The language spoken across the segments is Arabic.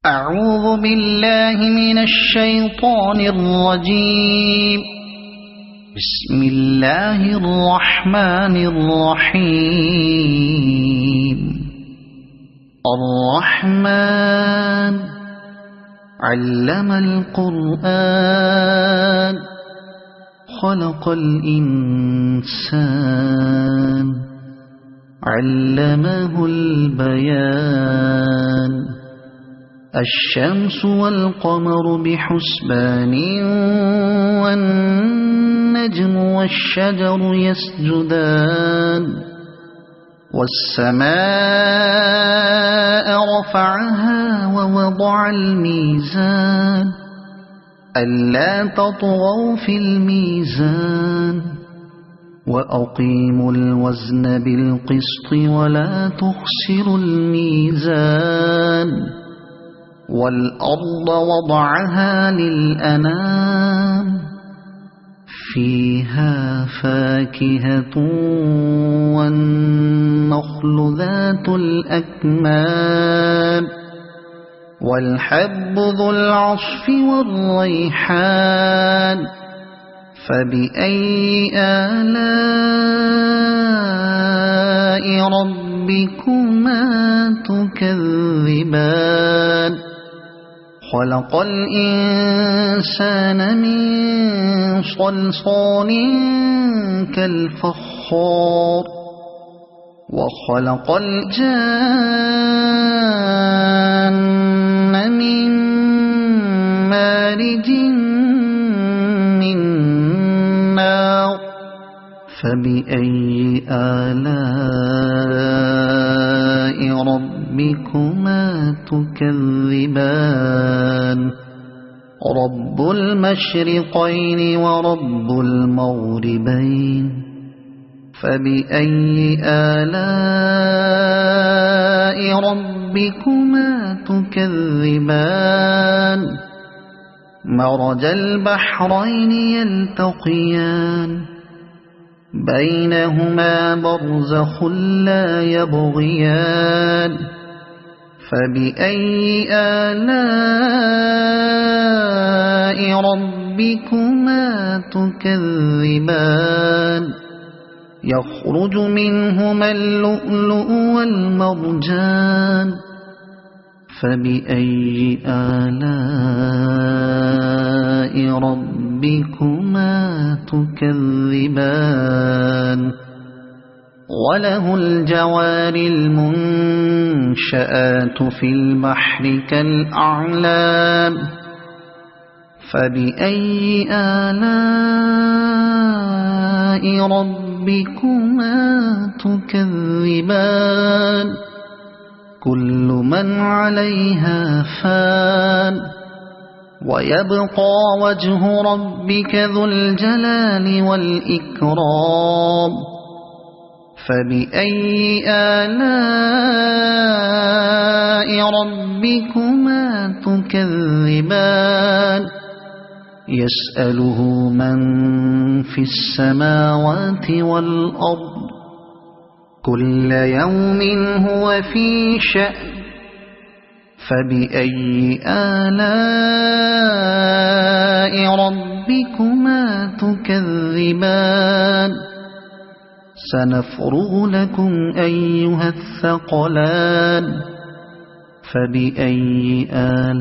أعوذ بالله من الشيطان الرجيم. بسم الله الرحمن الرحيم. الرحمن علم القرآن خلق الإنسان علمه البيان. الشمس والقمر بحسبان والنجم والشجر يسجدان. والسماء رفعها ووضع الميزان ألا تطغوا في الميزان وأقيموا الوزن بالقسط ولا تخسروا الميزان. والأرض وضعها للأنام فيها فاكهة والنخل ذات الأكمام والحب ذو العصف والريحان. فبأي آلاء ربكما تكذبان. خلق الإنسان من صلصال كالفخار وخلق الجان من مارج من نار. فبأي آلاء ربكما تكذبان. رب المشرقين ورب المغربين. فبأي آلاء ربكما تكذبان. مرج البحرين يلتقيان بينهما برزخ لا يبغيان. فبأي آلاء ربكما تكذبان. يخرج منهما اللؤلؤ والمرجان. فبأي آلاء ربكما تكذبان. وله الجوار المنشآت في البحر كالأعلام. فبأي آلاء ربكما تكذبان. كل من عليها فان ويبقى وجه ربك ذو الجلال والإكرام. فبأي آلاء ربكما تكذبان. يسأله من في السماوات والأرض كل يوم هو في شأن. فبأي آلاء ربكما تكذبان. سنفرغ لكم أيها الثقلان. فبأي آلاء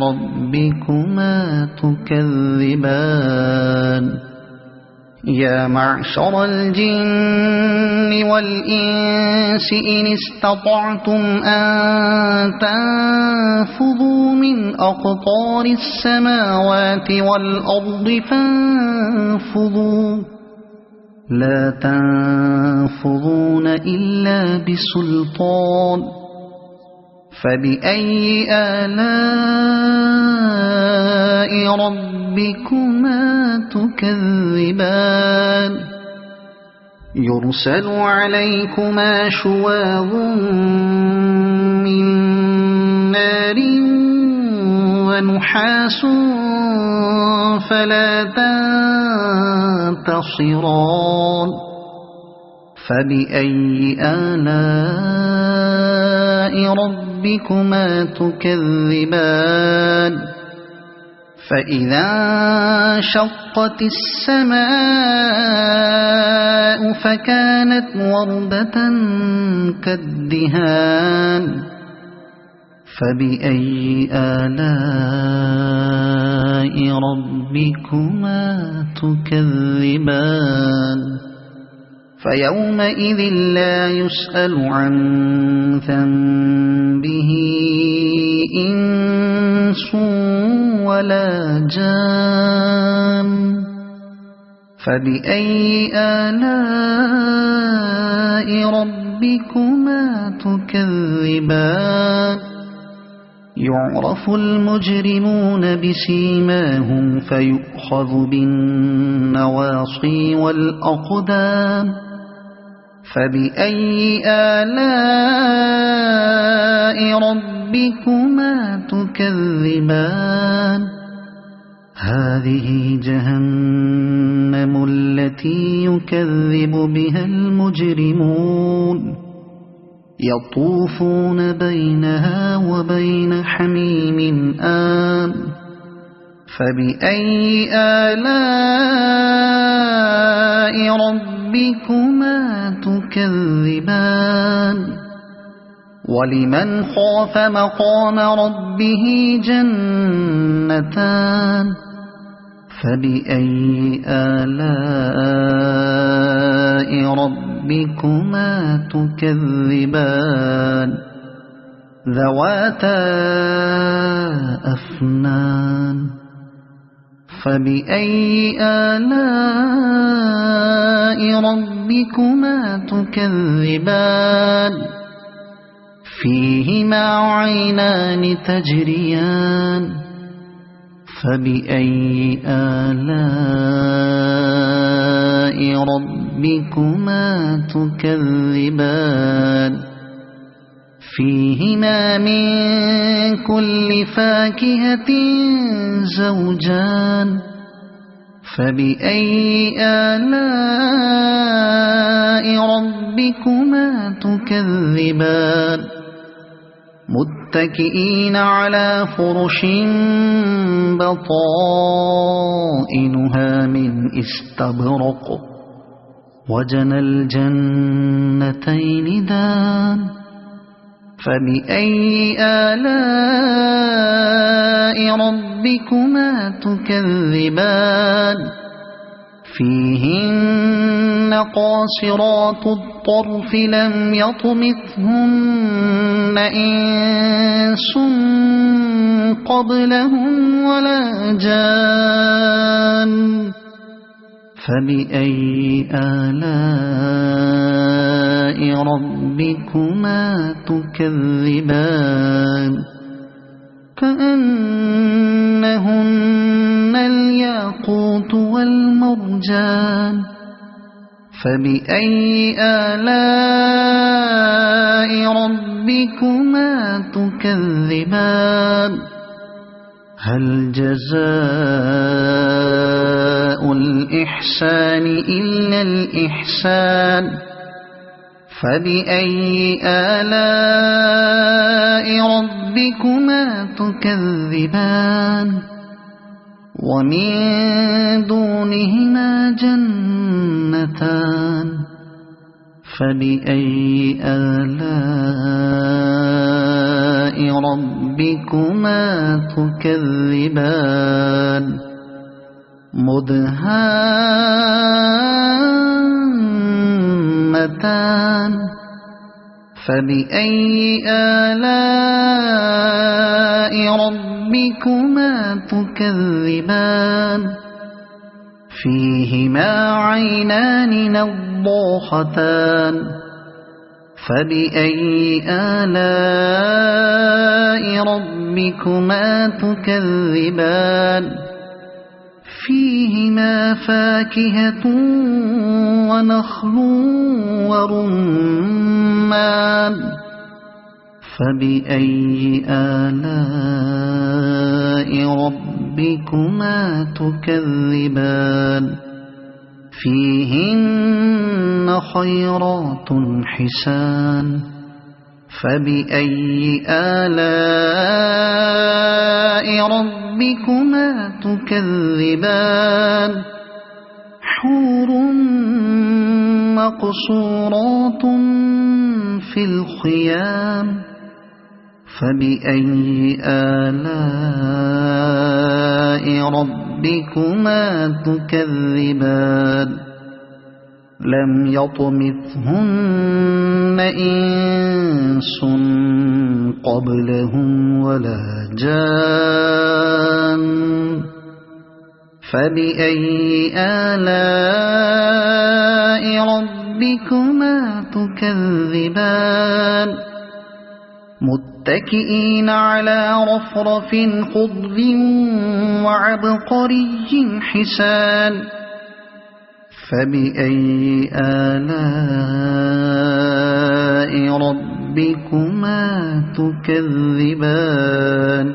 ربكما تكذبان. يا معشر الجن والإنس إن استطعتم أن تنفذوا من أقطار السماوات والأرض فانفذوا لا تنفذون إلا بسلطان. فبأي آلاء ربكما تكذبان. يرسل عليكما شواظ من نار ونحاس فلا تنتصران. فبأي آلاء ربكما تكذبان فإذا انشقت السماء فكانت وردة كالدهان فبأي آلاء ربكما تكذبان فيومئذ لا يسأل عن ذنبه إنس ولا جان فبأي آلاء ربكما تكذبان يعرف المجرمون بسيماهم فيؤخذ بالنواصي والأقدام فبأي آلاء ربكما تكذبان هذه جهنم التي يكذب بها المجرمون يطوفون بينها وبين حميم آن فبأي آلاء ربكما تكذبان ولمن خاف مقام ربه جنتان فبأي آلاء ربكما تكذبان ذواتا أفنان فبأي آلاء ربكما تكذبان فيهما عينان تجريان فبأي آلاء ربكما تكذبان فيهما من كل فاكهة زوجان فبأي آلاء ربكما تكذبان متكئين على فرش بطائنها من استبرق وجنى الجنتين دان فبأي آلاء ربكما تكذبان فيهن قاصرات الطرف لم يطمثهن إنس قبلهم ولا جان فبأي آلاء ربكما تكذبان كأنهن الياقوت والمرجان فبأي آلاء ربكما تكذبان هل جزاء الإحسان إلا الإحسان فبأي آلاء ربكما تكذبان ومن دونهما جنتان فبأي آلاء ربكما تكذبان مدهامتان فبأي آلاء ربكما تكذبان فيهما عينان نضاختان فبأي آلاء ربكما تكذبان فيهما فاكهة ونخل ورمان فبأي آلاء ربكما تكذبان فيهن خيرات حسان فبأي آلاء ربكما تكذبان حور مقصورات في الخيام فبأي آلاء ربكما تكذبان لم يطمثهن إنس قبلهم ولا جان فبأي آلاء ربكما تكذبان متكئين على رفرف خضر وعبقري حسان فبأي آلاء ربكما تكذبان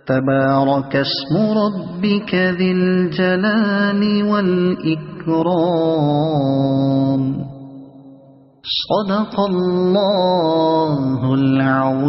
تبارك اسم ربك ذي الجلال والإكرام صدق الله العظيم.